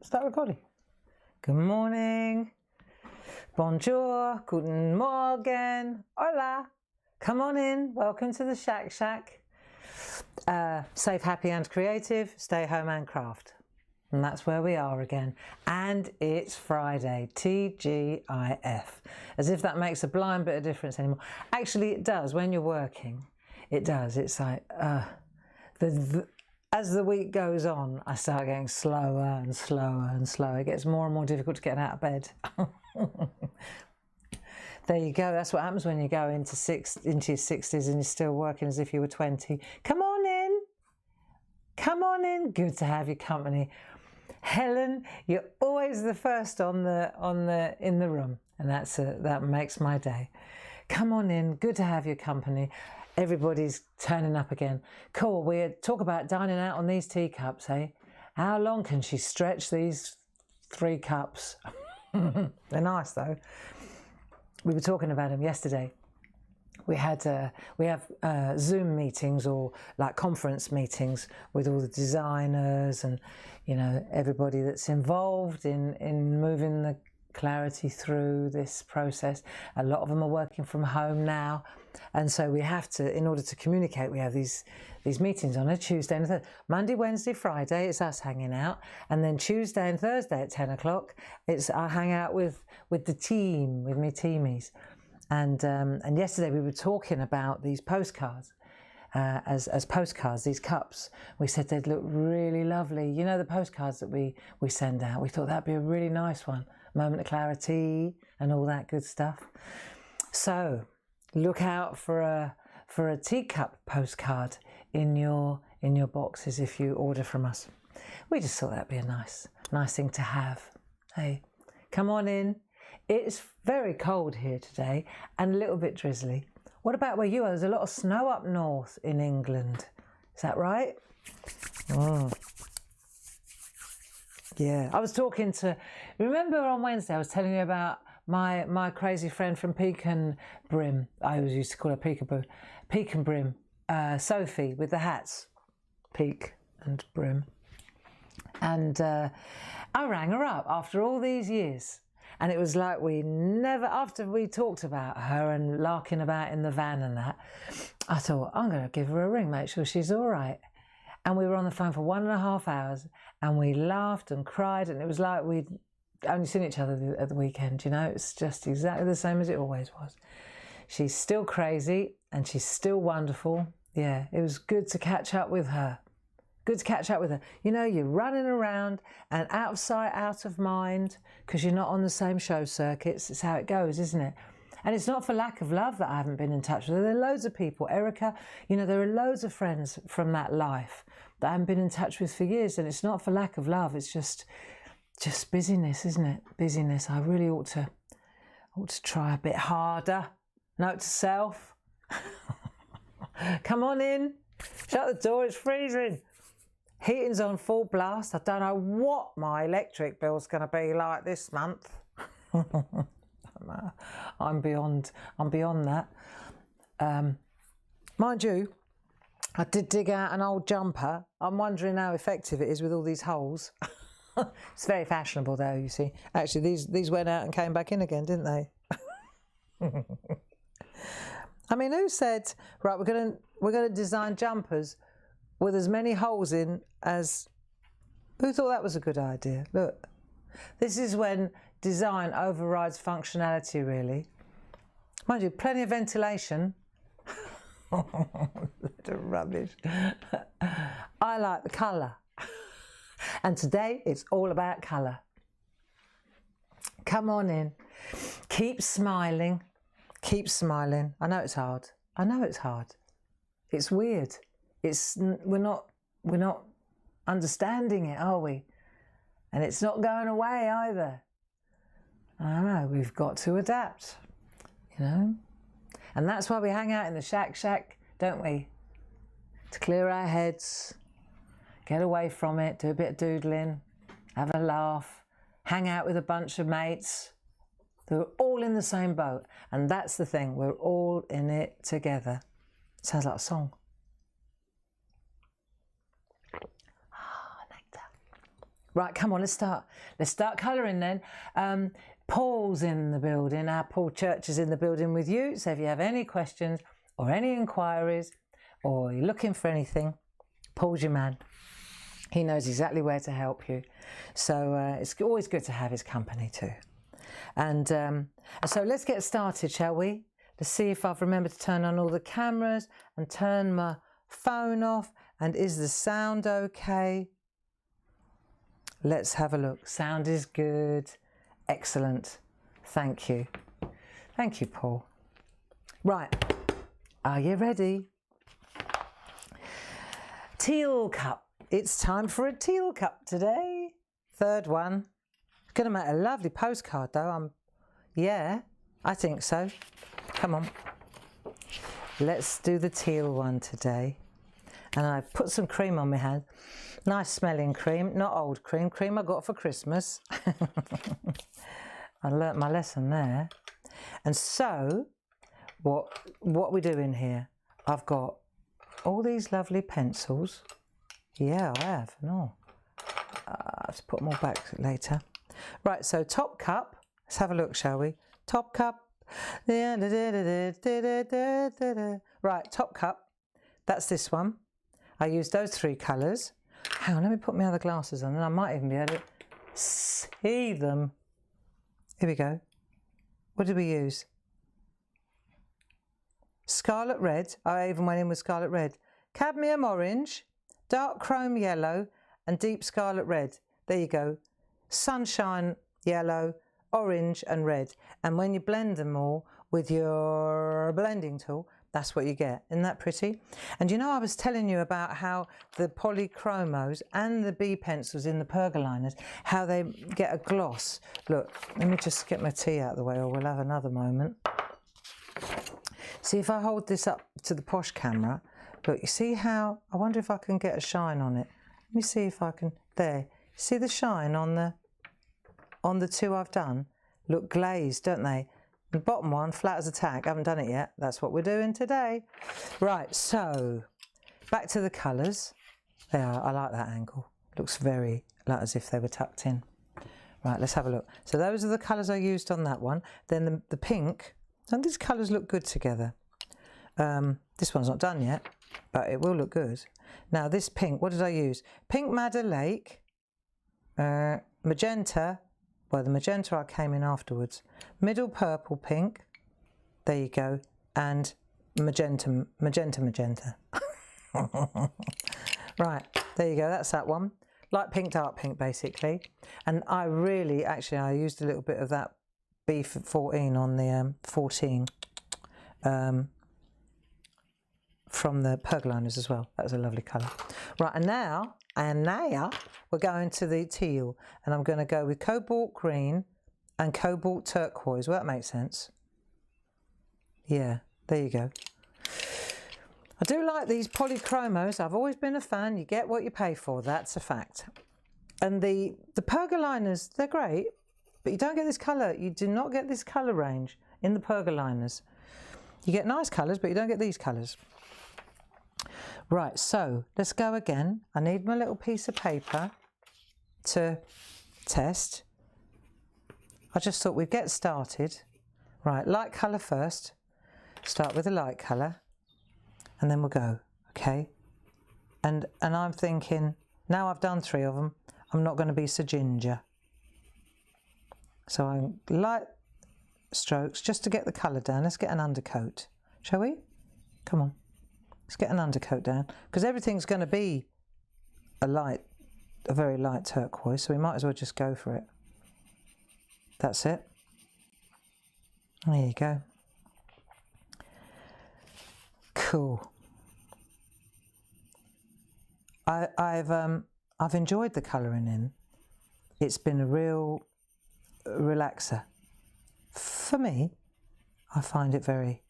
Start recording. Good morning. Bonjour. Guten Morgen. Hola. Come on in. Welcome to the SHAC. Safe, happy and creative. Stay home and craft. And that's where we are again. And it's Friday. TGIF. As if that makes a blind bit of difference anymore. Actually, it does. When you're working, it does. It's like, as the week goes on, I start getting slower and slower and slower. It gets more and more difficult to get out of bed. There you go. That's what happens when you go into your 60s and you're still working as if you were 20. Come on in. Come on in. Good to have your company. Helen, you're always the first in the room, and that makes my day. Come on in. Good to have your company. Everybody's turning up again. Cool. We talk about dining out on these teacups, eh? How long can she stretch these 3 cups? They're nice though. We were talking about them yesterday. We have Zoom meetings or like conference meetings with all the designers and everybody that's involved in moving the clarity through this process. A lot of them are working from home now, and so we have to, in order to communicate, we have these meetings on a Tuesday and Thursday. Monday, Wednesday, Friday it's us hanging out, and then Tuesday and Thursday at 10 o'clock it's I hang out with the team, with me teamies. And yesterday we were talking about these postcards as postcards, these cups. We said they'd look really lovely. You know, the postcards that we send out, we thought that'd be a really nice one. Moment of clarity and all that good stuff. So look out for a teacup postcard in your boxes if you order from us. We just thought that'd be a nice thing to have. Hey, come on in. It's very cold here today and a little bit drizzly. What about where you are? There's a lot of snow up north in England. Is that right? Yeah, I was talking to, remember on Wednesday I was telling you about my crazy friend from Pecan Brim. I always used to call her Peekaboo. Pecan Brim, Sophie with the hats, Peak and Brim. And I rang her up after all these years. And it was like we never, after we talked about her and larking about in the van and that, I thought, I'm going to give her a ring, make sure she's all right. And we were on the phone for 1.5 hours and we laughed and cried, and it was like we'd only seen each other at the weekend, It's just exactly the same as it always was. She's still crazy and she's still wonderful. Yeah, it was good to catch up with her. Good to catch up with her. You're running around and out of sight, out of mind, because you're not on the same show circuits. It's how it goes, isn't it? And it's not for lack of love that I haven't been in touch with her. There are loads of people. Erica, there are loads of friends from that life that I haven't been in touch with for years. And it's not for lack of love. It's just busyness, isn't it? Busyness. I really ought to try a bit harder. Note to self. Come on in. Shut the door. It's freezing. Heating's on full blast. I don't know what my electric bill's going to be like this month. I'm beyond that. Mind you, I did dig out an old jumper. I'm wondering how effective it is with all these holes. It's very fashionable though, you see. Actually, these went out and came back in again, didn't they? I mean, who said, right, we're gonna design jumpers with as many holes in as... Who thought that was a good idea? Look, this is when design overrides functionality, really. Mind you, plenty of ventilation. Rubbish. I like the colour. And today it's all about colour. Come on in. Keep smiling. Keep smiling. I know it's hard. I know it's hard. It's weird. We're not understanding it, are we? And it's not going away either. I don't know, we've got to adapt, And that's why we hang out in the shack, don't we? To clear our heads, get away from it, do a bit of doodling, have a laugh, hang out with a bunch of mates. They're all in the same boat. And that's the thing, we're all in it together. Sounds like a song. Right, come on, let's start. Let's start colouring then. Paul's in the building. Our Paul Church is in the building with you. So if you have any questions or any inquiries or you're looking for anything, Paul's your man. He knows exactly where to help you. So it's always good to have his company too. And so let's get started, shall we? Let's see if I've remembered to turn on all the cameras and turn my phone off. And is the sound okay? Let's have a look. Sound is good. Excellent. Thank you. Thank you, Paul. Right. Are you ready? Teal cup. It's time for a teal cup today. Third one. It's going to make a lovely postcard though. Yeah, I think so. Come on. Let's do the teal one today. And I put some cream on my hand. Nice smelling cream, not old cream, cream I got for Christmas. I learnt my lesson there. And so, what we do in here, I've got all these lovely pencils. Yeah, I have, no. I have to put them all back later. Right, so top cup, let's have a look, shall we? Top cup. Right, top cup, that's this one. I use those three colours. Hang on, let me put my other glasses on and I might even be able to see them. Here we go. What did we use? Scarlet red. I even went in with scarlet red. Cadmium orange, dark chrome yellow and deep scarlet red. There you go. Sunshine yellow, orange and red. And when you blend them all with your blending tool, that's what you get. Isn't that pretty? And you know, I was telling you about how the polychromos and the B pencils in the pergoliners, how they get a gloss. Look, let me just get my tea out of the way or we'll have another moment. See, if I hold this up to the posh camera, look, you see how, I wonder if I can get a shine on it. Let me see if I can, there. See the shine on the two I've done? Look glazed, don't they? The bottom one, flat as a tack, I haven't done it yet. That's what we're doing today. Right, so back to the colours. There, I like that angle. Looks very like as if they were tucked in. Right, let's have a look. So those are the colours I used on that one. Then the pink, and these colours look good together. This one's not done yet, but it will look good. Now this pink, what did I use? Pink Madder Lake, magenta. Well, the magenta I came in afterwards. Middle purple pink, there you go, and magenta. Right, there you go, that's that one. Light pink, dark pink, basically. And I really, actually, I used a little bit of that B14 on the 14 from the pergoliners as well. That was a lovely colour. Right, and now we're going to the teal, and I'm going to go with cobalt green and cobalt turquoise. Well, that makes sense. Yeah, there you go. I do like these polychromos. I've always been a fan. You get what you pay for. That's a fact. And the pergoliners, they're great, but you don't get this colour. You do not get this colour range in the pergoliners. You get nice colours, but you don't get these colours. Right, so let's go again. I need my little piece of paper to test. I just thought we'd get started. Right, light colour first. Start with a light colour and then we'll go, okay? And I'm thinking, now I've done three of them, I'm not going to be so ginger. So I'm light strokes just to get the colour down. Let's get an undercoat, shall we? Come on. Let's get an undercoat down, because everything's going to be a very light turquoise, so we might as well just go for it. That's it. There you go. Cool. I've enjoyed the colouring in. It's been a real relaxer. For me, I find it very,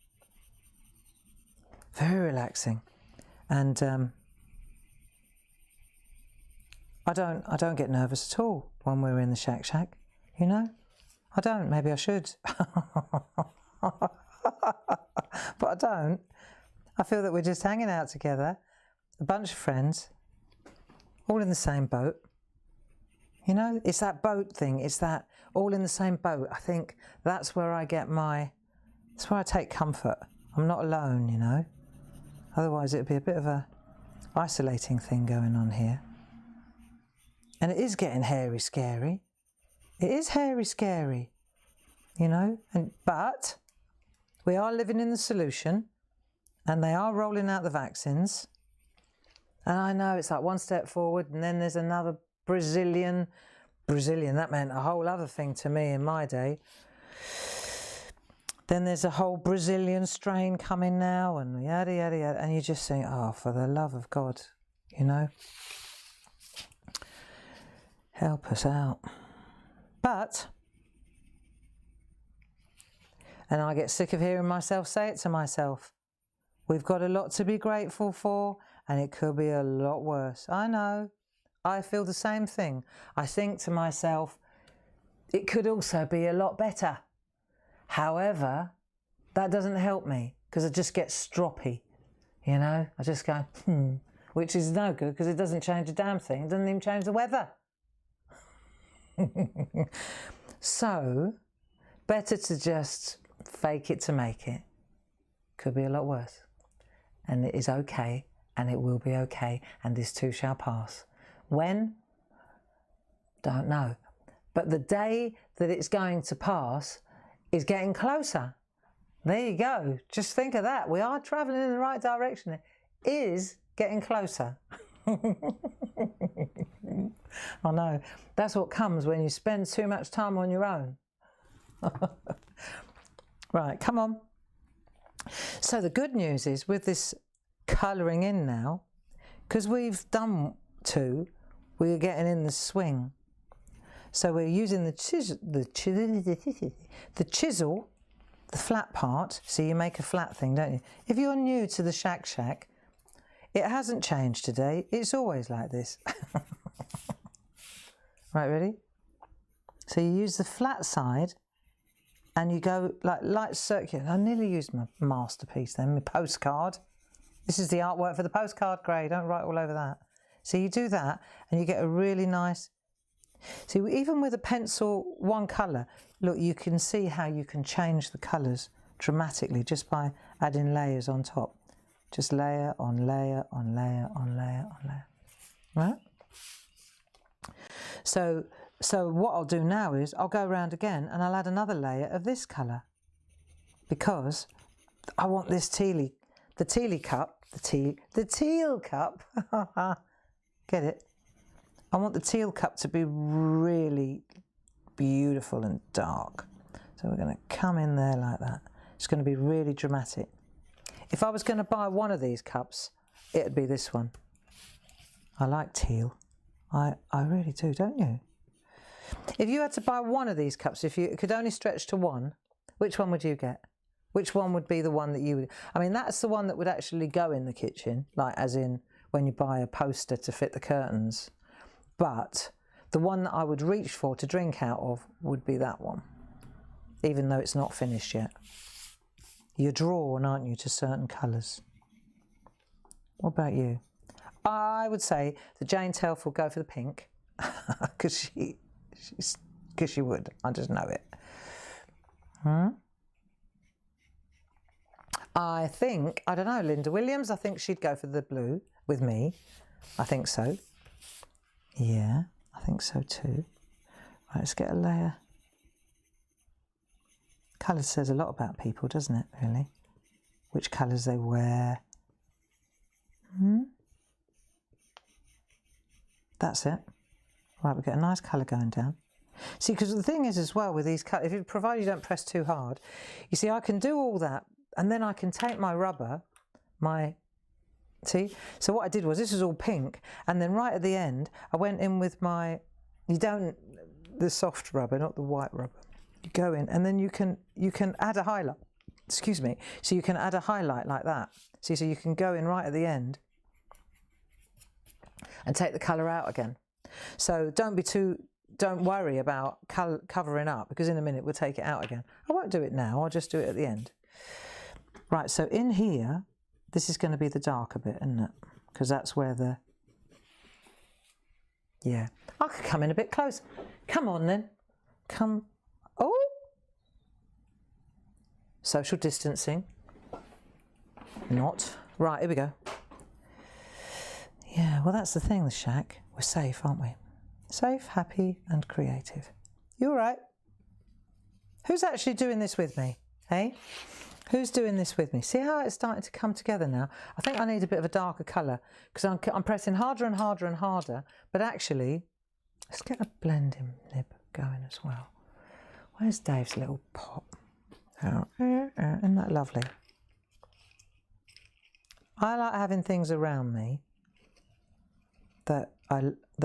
very relaxing, and I don't get nervous at all when we're in the SHAC, you know. I don't. Maybe I should, but I don't. I feel that we're just hanging out together, a bunch of friends, all in the same boat, You know, it's that boat thing. It's that all in the same boat. I think that's where I get that's where I take comfort. I'm not alone, you know. Otherwise it'd be a bit of a isolating thing going on here. And it is getting hairy scary. It is hairy scary, you know. But we are living in the solution, and they are rolling out the vaccines. And I know it's like one step forward, and then there's another Brazilian, that meant a whole other thing to me in my day. Then there's a whole Brazilian strain coming now, and yada, yada, yada. And you just think, oh, for the love of God, you know, help us out. But, and I get sick of hearing myself say it to myself, we've got a lot to be grateful for, and it could be a lot worse. I know. I feel the same thing. I think to myself, it could also be a lot better. However, that doesn't help me because I just get stroppy, you know? I just go, which is no good because it doesn't change a damn thing. It doesn't even change the weather. So, better to just fake it to make it. Could be a lot worse. And it is okay, and it will be okay, and this too shall pass. When? Don't know. But the day that it's going to pass is getting closer. There you go. Just think of that. We are travelling in the right direction. It is getting closer. I know. That's what comes when you spend too much time on your own. Right, come on. So the good news is with this colouring in now, because we've done 2, we're getting in the swing. So we're using the chisel, the flat part. So you make a flat thing, don't you? If you're new to the SHAC, it hasn't changed today. It's always like this. Right, ready? So you use the flat side and you go like circular. I nearly used my masterpiece then, my postcard. This is the artwork for the postcard grey. Don't write all over that. So you do that and you get a really nice... See, even with a pencil, one colour, look, you can see how you can change the colours dramatically just by adding layers on top. Just layer on layer on layer on layer on layer. Right? So what I'll do now is I'll go around again and I'll add another layer of this colour because I want this the teal cup. Get it? I want the teal cup to be really beautiful and dark. So we're going to come in there like that. It's going to be really dramatic. If I was going to buy one of these cups, it'd be this one. I like teal. I really do, don't you? If you had to buy one of these cups, if you could only stretch to one, which one would you get? Which one would be the one that you would... I mean, that's the one that would actually go in the kitchen, like as in when you buy a poster to fit the curtains. But the one that I would reach for to drink out of would be that one, even though it's not finished yet. You're drawn, aren't you, to certain colours. What about you? I would say that Jane Telf will go for the pink because she would. I just know it. I think, I don't know, Linda Williams, I think she'd go for the blue with me. I think so. Yeah, I think so too. Right, let's get a layer. Colour says a lot about people, doesn't it, really? Which colours they wear. That's it. Right, we get a nice colour going down. See, because the thing is as well with these colours, provided you don't press too hard, you see, I can do all that and then I can take my rubber, see? So what I did was, this is all pink, and then right at the end, I went in with the soft rubber, not the white rubber. You go in, and then you can add a highlight, excuse me, so you can add a highlight like that. See, so you can go in right at the end and take the colour out again. So don't worry about covering up, because in a minute we'll take it out again. I won't do it now, I'll just do it at the end. Right, so in here, this is going to be the darker bit, isn't it? Because that's where Yeah, I could come in a bit close. Come on then. Come. Oh! Social distancing. Not. Right, here we go. Yeah, well, that's the thing, the shack. We're safe, aren't we? Safe, happy, and creative. You all right? Who's actually doing this with me? Hey? Who's doing this with me? See how it's starting to come together now? I think I need a bit of a darker colour because I'm pressing harder and harder and harder. But actually, let's get a blending nib going as well. Where's Dave's little pot? Oh, isn't that lovely? I like having things around me that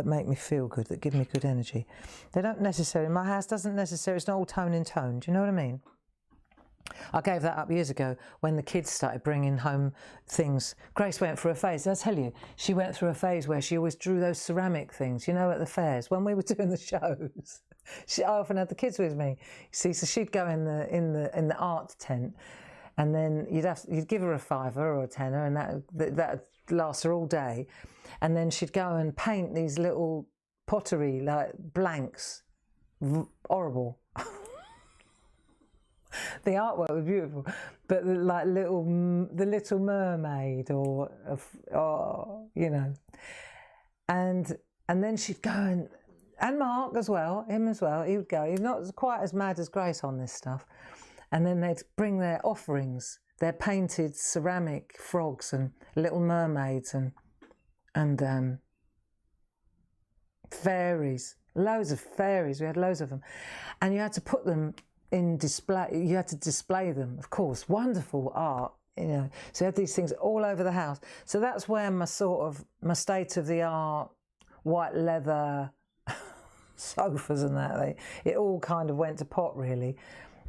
make me feel good, that give me good energy. They don't necessarily, my house doesn't necessarily, it's not all tone in tone, do you know what I mean? I gave that up years ago when the kids started bringing home things. Grace went through a phase, did I tell you? She went through a phase where she always drew those ceramic things, you know, at the fairs, when we were doing the shows. I often had the kids with me, see, so she'd go in the art tent, and then you'd give her a £5 or a £10, and that'd last her all day. And then she'd go and paint these little pottery, like blanks. Horrible. The artwork was beautiful, but like the Little Mermaid, or you know, and then she'd go and Mark as well, him as well. He would go. He's not quite as mad as Grace on this stuff. And then they'd bring their offerings, their painted ceramic frogs and Little Mermaids and fairies, loads of fairies. We had loads of them, and you had to put them in display. You had to display them, of course. Wonderful art, you know. So you had these things all over the house. So that's where my state of the art white leather sofas and that, it all kind of went to pot, really.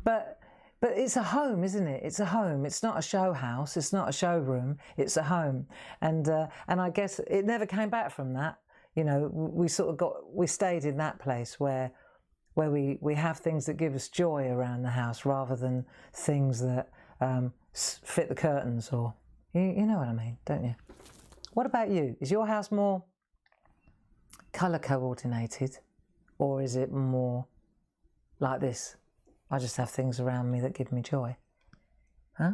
But it's a home, isn't it? It's a home. It's not a show house. It's not a showroom. It's a home. And I guess it never came back from that. You know, we stayed in that place where we have things that give us joy around the house rather than things that fit the curtains, or you know what I mean, don't you? What about you? Is your house more colour coordinated, or is it more like this? I just have things around me that give me joy. Huh?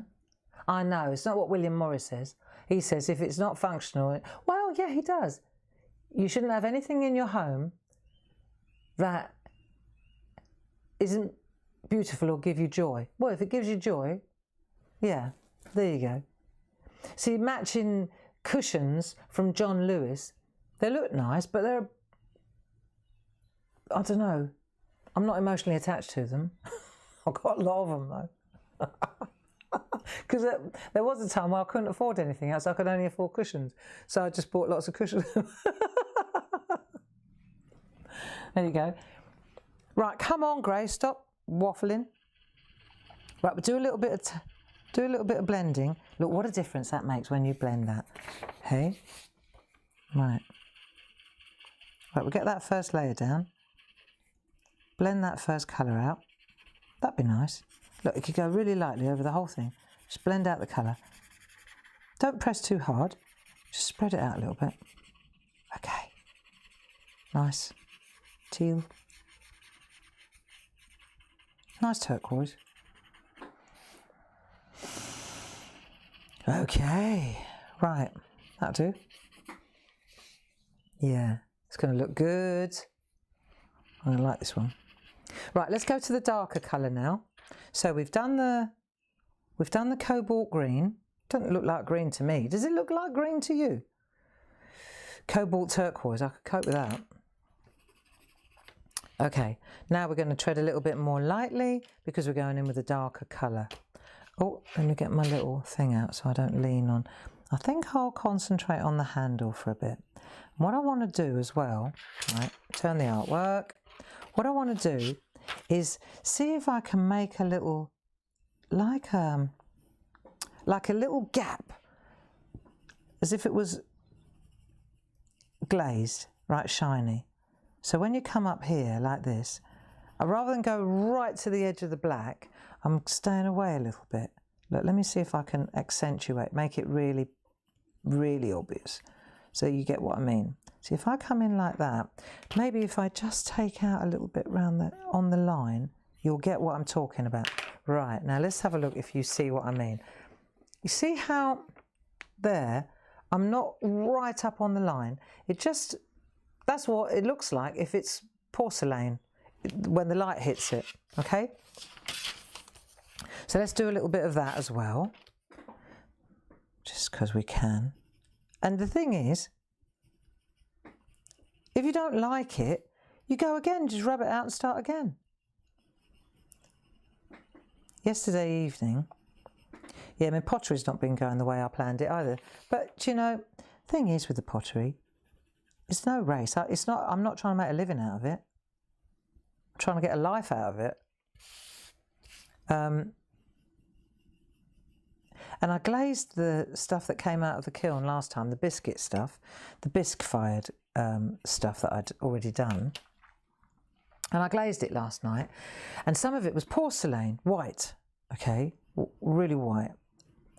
I know, it's not what William Morris says. He says if it's not functional, well, yeah, he does. You shouldn't have anything in your home that isn't beautiful or give you joy. Well, if it gives you joy, yeah, there you go. See, matching cushions from John Lewis, they look nice, but they're, I don't know, I'm not emotionally attached to them. I've got a lot of them though. Because there was a time where I couldn't afford anything else. I could only afford cushions. So I just bought lots of cushions. There you go. Right, come on, Grace, stop waffling. Right, but do a little bit of blending. Look what a difference that makes when you blend that. Hey, right. Right, we'll get that first layer down. Blend that first colour out. That'd be nice. Look, it could go really lightly over the whole thing. Just blend out the colour. Don't press too hard. Just spread it out a little bit. Okay. Nice. Teal. Nice turquoise. Okay. Right. That'll do. Yeah. It's going to look good. I'm going to like this one. Right, let's go to the darker colour now. So we've done the cobalt green. Doesn't look like green to me. Does it look like green to you? Cobalt turquoise, I could cope with that. Okay, now we're going to tread a little bit more lightly because we're going in with a darker colour. Oh, let me get my little thing out so I don't lean on. I think I'll concentrate on the handle for a bit. What I want to do as well, right, turn the artwork. What I want to do is see if I can make a little, like a little gap, as if it was glazed, right, shiny. So when you come up here like this, rather than go right to the edge of the black, I'm staying away a little bit. Look, let me see if I can accentuate, make it really, really obvious. So you get what I mean. See, if I come in like that, maybe if I just take out a little bit round on the line, you'll get what I'm talking about. Right, now let's have a look if you see what I mean. You see how there, I'm not right up on the line. It just, that's what it looks like if it's porcelain, when the light hits it, okay? So let's do a little bit of that as well, just because we can. And the thing is, if you don't like it, you go again, just rub it out and start again. Yesterday evening, yeah, I mean, pottery's not been going the way I planned it either. But, you know, the thing is with the pottery, it's no race. I'm not trying to make a living out of it. I'm trying to get a life out of it. And I glazed the stuff that came out of the kiln last time, the biscuit stuff, the bisque-fired stuff that I'd already done. And I glazed it last night. And some of it was porcelain, white, okay, really white.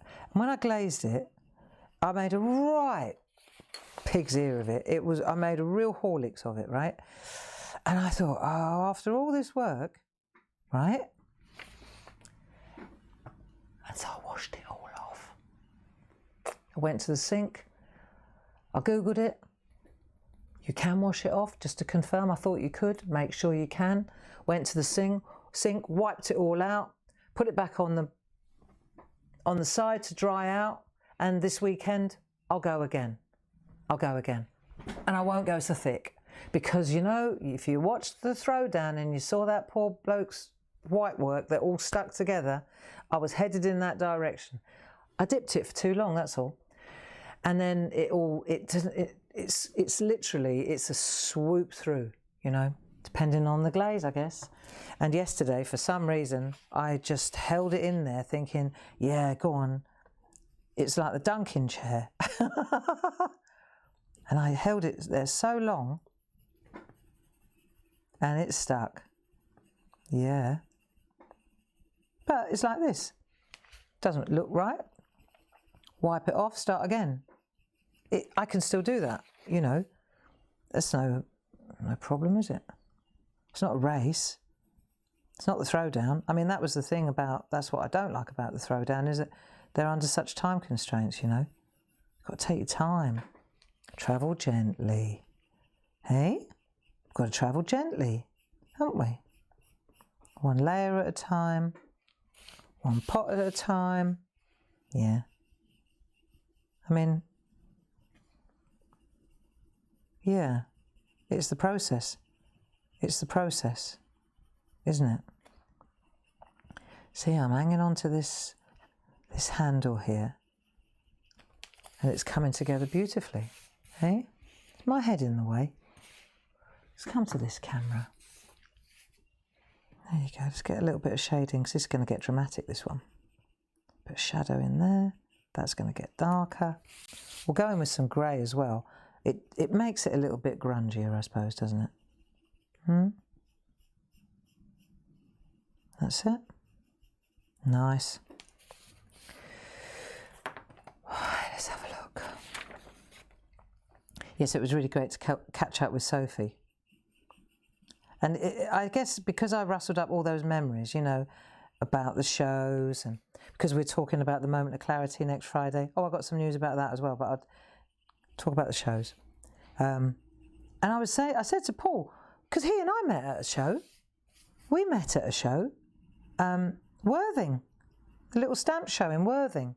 And when I glazed it, I made a right pig's ear of it. I made a real Horlicks of it, right? And I thought, oh, after all this work, right? And so I washed it all off. I went to the sink. I Googled it. You can wash it off, just to confirm. I thought you could. Make sure you can. Went to the sink, wiped it all out, put it back on the side to dry out. And this weekend, I'll go again. I'll go again. And I won't go so thick. Because, you know, if you watched the throwdown and you saw that poor bloke's white work that all stuck together, I was headed in that direction. I dipped it for too long, that's all. And then it's literally a swoop through, you know, depending on the glaze, I guess. And yesterday, for some reason, I just held it in there thinking, yeah, go on. It's like the Dunking chair. And I held it there so long and it stuck. Yeah. But it's like this. Doesn't look right. Wipe it off, start again. I can still do that, you know. That's no problem, is it? It's not a race. It's not the throwdown. I mean, that was the thing that's what I don't like about the throwdown, is that they're under such time constraints, you know. You've got to take your time. Travel gently. Hey? We've got to travel gently, haven't we? One layer at a time. One pot at a time. Yeah. I mean, yeah, it's the process. It's the process, isn't it? See, I'm hanging on to this handle here, and it's coming together beautifully. Hey? Is my head in the way? Let's come to this camera. There you go. Just get a little bit of shading, because this is going to get dramatic, this one. Bit of shadow in there. That's going to get darker. We'll go in with some grey as well. It makes it a little bit grungier, I suppose, doesn't it? That's it. Nice. Let's have a look. Yes, it was really great to catch up with Sophie. And I guess because I rustled up all those memories, you know, about the shows, and because we're talking about the Moment of Clarity next Friday. Oh, I got some news about that as well, but I'll talk about the shows. And I said to Paul, because he and I met at a show. We met at a show, Worthing, the little stamp show in Worthing,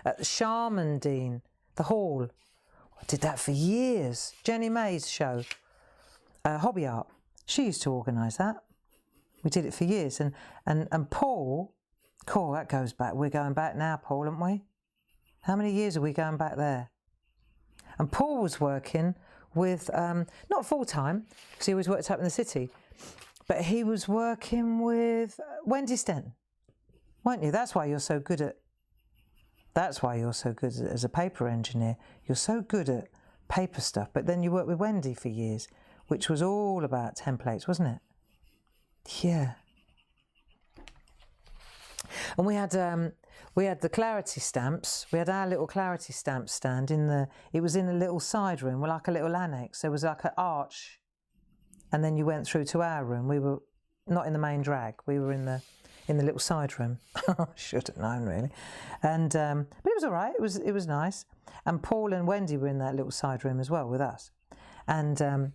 at the Sharmandine, the hall. I did that for years. Jenny May's show, Hobby Art. She used to organise that. We did it for years. And Paul, cool, that goes back. We're going back now, Paul, aren't we? How many years are we going back there? And Paul was working with, not full-time, because he always worked up in the city, but he was working with Wendy Stenton, weren't you? That's why you're so good as a paper engineer. You're so good at paper stuff, but then you worked with Wendy for years, which was all about templates, wasn't it? Yeah. And we had we had the clarity stamps. We had our little clarity stamp stand it was in a little side room, like a little annex. There was like an arch, and then you went through to our room. We were not in the main drag. We were in the little side room. Should have known, really. And but it was all right. It was nice. And Paul and Wendy were in that little side room as well with us. And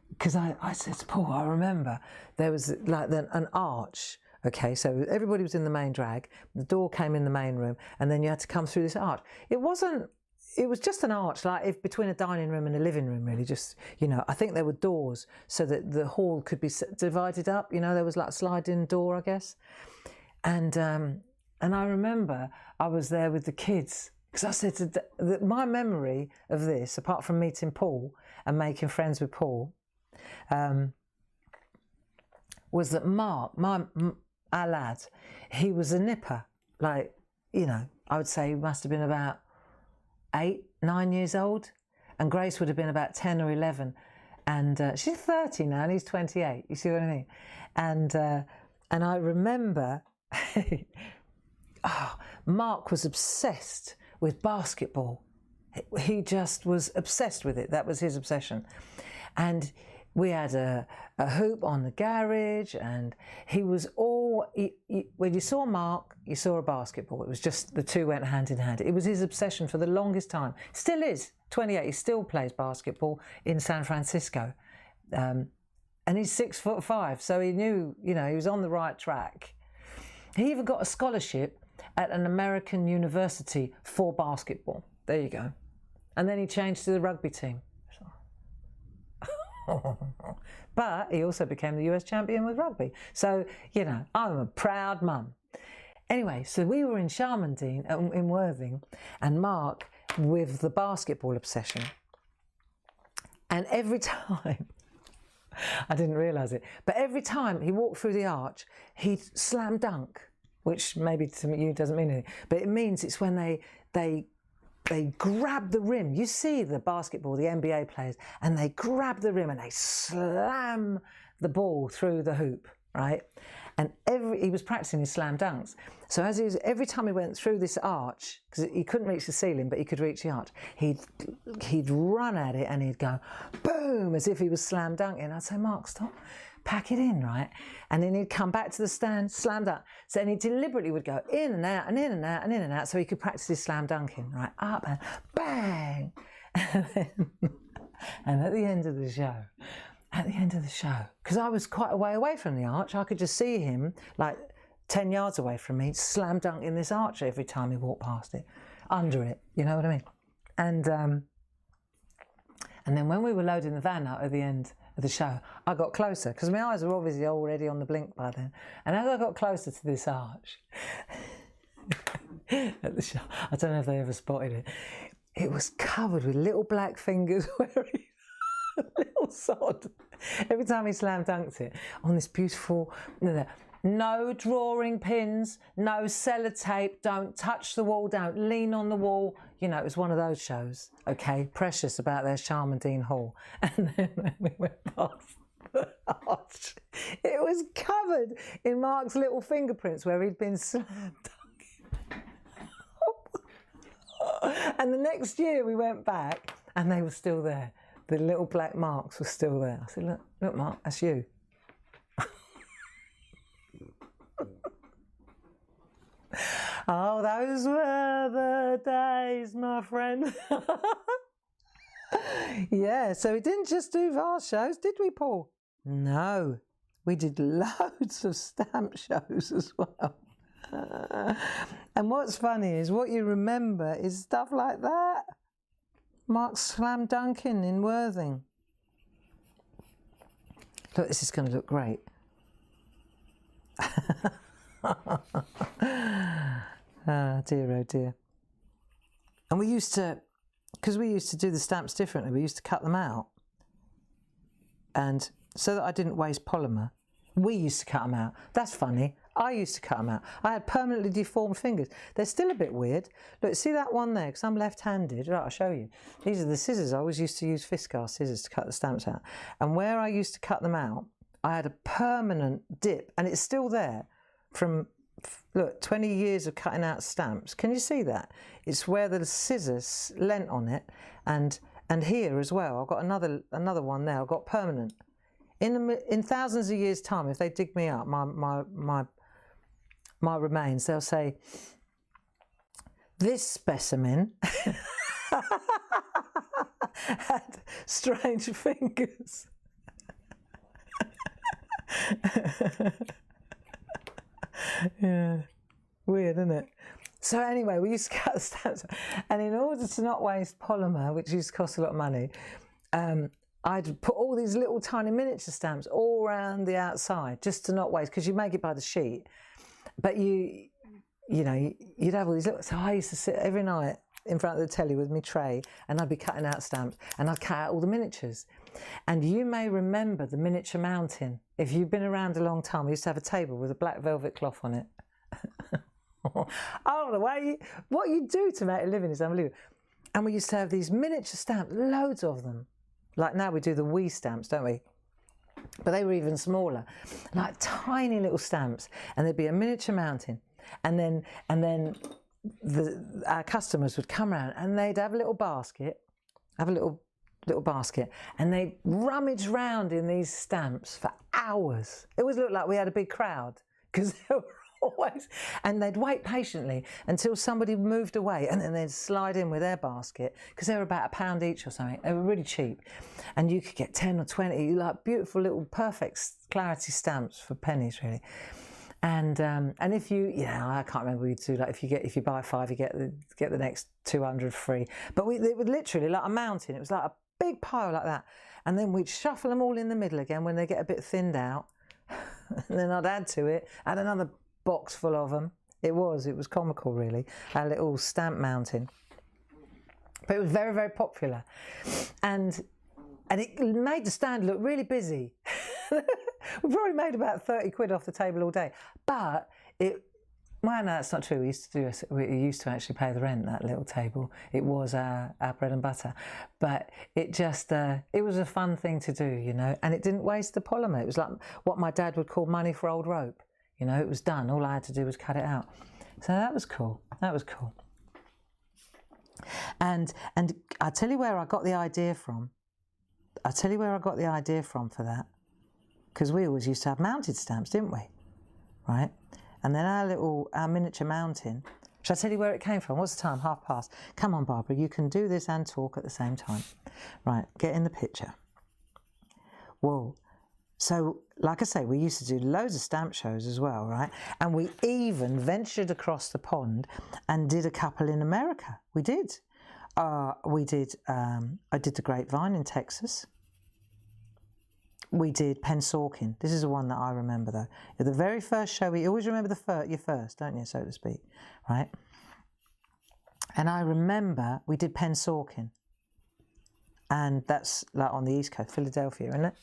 because I said to Paul, I remember there was like an arch. Okay, so everybody was in the main drag. The door came in the main room, and then you had to come through this arch. It was just an arch, like between a dining room and a living room, really. Just, I think there were doors so that the hall could be divided up. There was like a sliding door, I guess. And I remember I was there with the kids, because I said that my memory of this, apart from meeting Paul and making friends with Paul, was that Mark, our lad, he was a nipper. Like, I would say he must have been about 8, 9 years old, and Grace would have been about 10 or 11, and she's 30 now and he's 28. You see what I mean? And I remember Mark was obsessed with basketball. He just was obsessed with it. That was his obsession. And we had a hoop on the garage, and he was when you saw Mark, you saw a basketball. It was just, the two went hand in hand. It was his obsession for the longest time. Still is, 28, he still plays basketball in San Francisco. And he's 6'5", so he knew, he was on the right track. He even got a scholarship at an American university for basketball. There you go. And then he changed to the rugby team. But he also became the US champion with rugby. So, I'm a proud mum. Anyway, so we were in Sharmandine, in Worthing, and Mark with the basketball obsession. And every time, I didn't realise it, but every time he walked through the arch, he'd slam dunk, which maybe to you doesn't mean anything, but it means it's when they grab the rim. You see the basketball, the NBA players, and they grab the rim and they slam the ball through the hoop, right? And he was practicing his slam dunks. So every time he went through this arch, because he couldn't reach the ceiling, but he could reach the arch, he'd run at it and he'd go boom, as if he was slam dunking. I'd say, Mark, stop. Pack it in, right? And then he'd come back to the stand, slam dunk. So, and he deliberately would go in and out and in and out and in and out, so he could practice his slam dunking, right? Up and bang. And at the end of the show, because I was quite a way away from the arch, I could just see him like 10 yards away from me, slam dunk in this arch every time he walked past it, under it, you know what I mean? And then when we were loading the van out at the end of the show, I got closer, because my eyes were obviously already on the blink by then. And as I got closer to this arch at the show, I don't know if they ever spotted it, it was covered with little black fingers wearing a little sod. Every time he slam dunked it on this beautiful, no drawing pins, no sellotape, don't touch the wall, don't lean on the wall. It was one of those shows, okay, precious about their Sharmandine Hall. And then when we went past the arch, it was covered in Mark's little fingerprints where he'd been slam dunking. And the next year we went back and they were still there. The little black marks were still there. I said, look, Mark, that's you. Oh, those were the days, my friend. Yeah, so we didn't just do vase shows, did we, Paul? No, we did loads of stamp shows as well. And what's funny is what you remember is stuff like that. Mark slam dunking in Worthing. Look, this is going to look great. Ah, dear, oh dear. And we used to, because we used to do the stamps differently, we used to cut them out. And so that I didn't waste polymer, we used to cut them out. That's funny. I used to cut them out. I had permanently deformed fingers. They're still a bit weird. Look, see that one there? Because I'm left-handed. Right, I'll show you. These are the scissors. I always used to use Fiskars scissors to cut the stamps out. And where I used to cut them out, I had a permanent dip, and it's still there from look, 20 years of cutting out stamps. Can you see that? It's where the scissors lent on it, and here as well. I've got another one there. I've got permanent. In thousands of years' time, if they dig me up, my remains, they'll say, this specimen had strange fingers. Yeah, weird, isn't it? So anyway, we used to cut the stamps, and in order to not waste polymer, which used to cost a lot of money, I'd put all these little tiny miniature stamps all around the outside, just to not waste, because you make it by the sheet. But you know, you'd have all these little. So I used to sit every night in front of the telly with my tray, and I'd be cutting out stamps, and I'd cut out all the miniatures. And you may remember the miniature mountain. If you've been around a long time, we used to have a table with a black velvet cloth on it. Oh, the way what you do to make a living is unbelievable. And we used to have these miniature stamps, loads of them. Like now we do the wee stamps, don't we? But they were even smaller, like tiny little stamps. And there'd be a miniature mountain, and then our customers would come around, and they'd have a little basket, and they'd rummage round in these stamps for hours. It always looked like we had a big crowd, because they were always, and they'd wait patiently until somebody moved away, and then they'd slide in with their basket, because they were about £1 each or something. They were really cheap, and you could get 10 or 20 like beautiful little perfect clarity stamps for pennies, really. And if you I can't remember what you'd do, like if you buy 5, you get the next 200 free. But it would literally, like a mountain, it was like a big pile like that, and then we'd shuffle them all in the middle again when they get a bit thinned out, and then I'd add to it, add another box full of them. It was comical, really, our little stamp mountain. But it was very, very popular, and it made the stand look really busy. We probably made about 30 quid off the table all day, but well, no, that's not true. We used to actually pay the rent, that little table. It was our bread and butter, but it just it was a fun thing to do, you know, and it didn't waste the polymer. It was like what my dad would call money for old rope. You know, it was done. All I had to do was cut it out. So that was cool. That was cool. And I'll tell you where I got the idea from. I'll tell you where I got the idea from for that. Because we always used to have mounted stamps, didn't we? Right? And then our miniature mountain. Shall I tell you where it came from? What's the time? 1:30. Come on, Barbara, you can do this and talk at the same time. Right, get in the picture. Whoa. So, like I say, we used to do loads of stamp shows as well, right? And we even ventured across the pond and did a couple in America. We did. I did the Grapevine in Texas. We did Pennsauken. This is the one that I remember, though. At the very first show, you always remember your first, don't you, so to speak, right? And I remember we did Pennsauken. And that's like on the East Coast, Philadelphia, isn't it?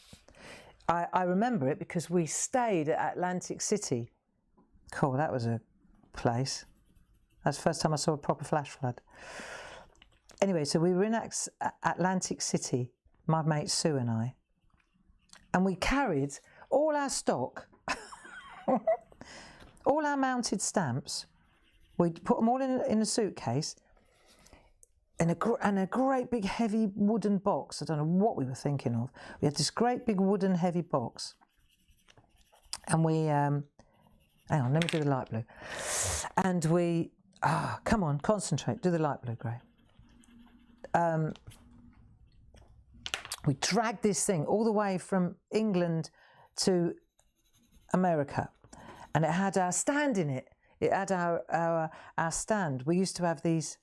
I remember it because we stayed at Atlantic City. Cool, that was a place. That's the first time I saw a proper flash flood. Anyway, so we were in Atlantic City, my mate Sue and I. And we carried all our stock, all our mounted stamps. We put them all in a suitcase, and a great big heavy wooden box. I don't know what we were thinking of. We had this great big wooden heavy box, and we hang on, let me do the light blue. And we come on, concentrate. Do the light blue, Gray. We dragged this thing all the way from England to America, and it had our stand in it. It had our stand. We used to have these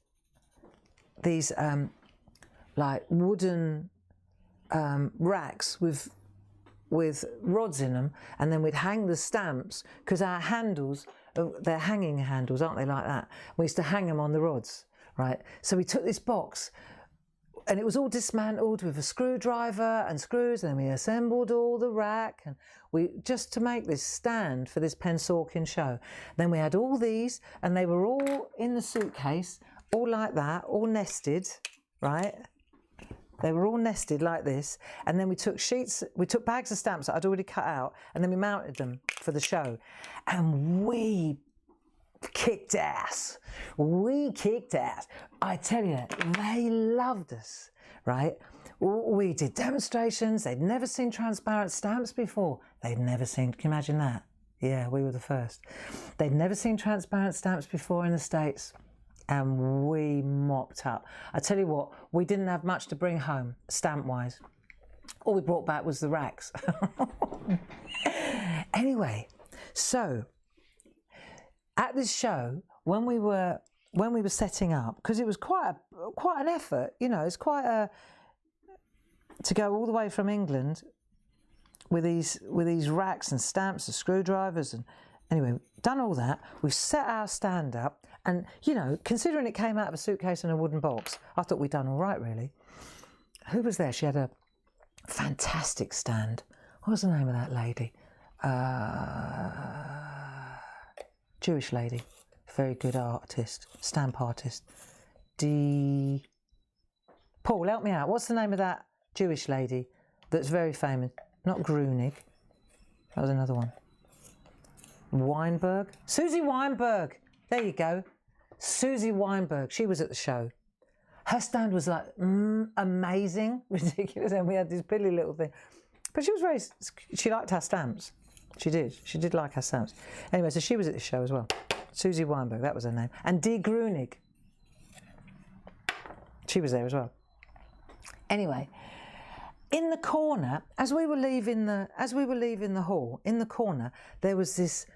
like wooden racks with rods in them, and then we'd hang the stamps, because our handles, they're hanging handles, aren't they, like that? We used to hang them on the rods, right? So we took this box, and it was all dismantled with a screwdriver and screws, and then we assembled all the rack, and just to make this stand for this Pennsauken show. Then we had all these, and they were all in the suitcase, all like that, all nested, right? They were all nested like this, and then we took bags of stamps that I'd already cut out, and then we mounted them for the show. And we kicked ass. We kicked ass. I tell you, they loved us, right? We did demonstrations. They'd never seen transparent stamps before. They'd never seen, can you imagine that? Yeah, we were the first. They'd never seen transparent stamps before in the States, and we mopped up. I tell you what, we didn't have much to bring home, stamp-wise. All we brought back was the racks. Anyway, so at this show, when we were setting up, because it was quite an effort, you know, it's to go all the way from England with these racks and stamps and screwdrivers, and anyway, done all that. We've set our stand up, and you know, considering it came out of a suitcase and a wooden box, I thought we'd done all right, really. Who was there? She had a fantastic stand. What was the name of that lady? Jewish lady, very good artist, stamp artist. Paul, help me out. What's the name of that Jewish lady that's very famous? Not Grunig. That was another one. Weinberg? Susie Weinberg. There you go. Susie Weinberg. She was at the show. Her stand was like amazing, ridiculous, and we had this piddly little thing. But she liked our stamps. She did. She did like our stamps. Anyway, so she was at the show as well. Susie Weinberg, that was her name. And Dee Grunig. She was there as well. Anyway, in the corner, as we were leaving the hall, in the corner, there was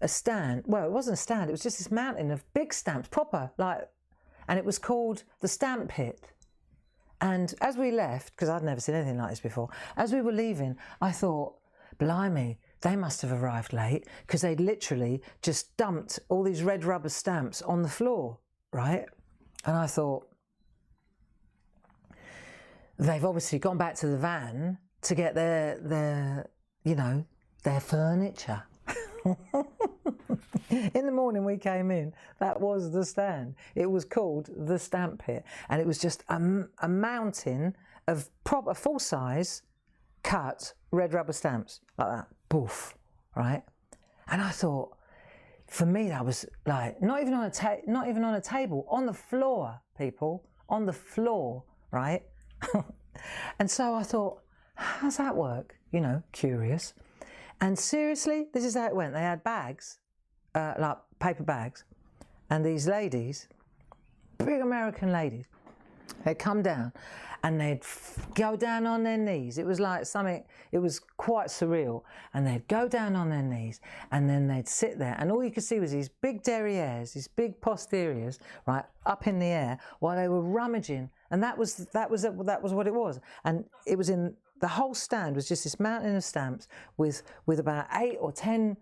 a stand. Well, it wasn't a stand, it was just this mountain of big stamps, proper, and it was called the Stamp Pit. And as we left, because I'd never seen anything like this before, as we were leaving, I thought, blimey, they must have arrived late, because they'd literally just dumped all these red rubber stamps on the floor, right? And I thought, they've obviously gone back to the van to get their furniture. In the morning we came in, that was the stand. It was called the Stamp Pit, and it was just a mountain of proper full-size cut red rubber stamps like that. Poof, right? And I thought, for me, that was like not even on a table, on the floor, people, on the floor, right? And so I thought, how does that work? You know, curious. And seriously, this is how it went. They had bags, like paper bags, and these ladies, big American ladies, they'd come down and they'd go down on their knees. It was like something, it was quite surreal. And they'd go down on their knees and then they'd sit there, and all you could see was these big derrieres, these big posteriors, right, up in the air while they were rummaging. And that was what it was. And it was the whole stand was just this mountain of stamps with about 8 or 10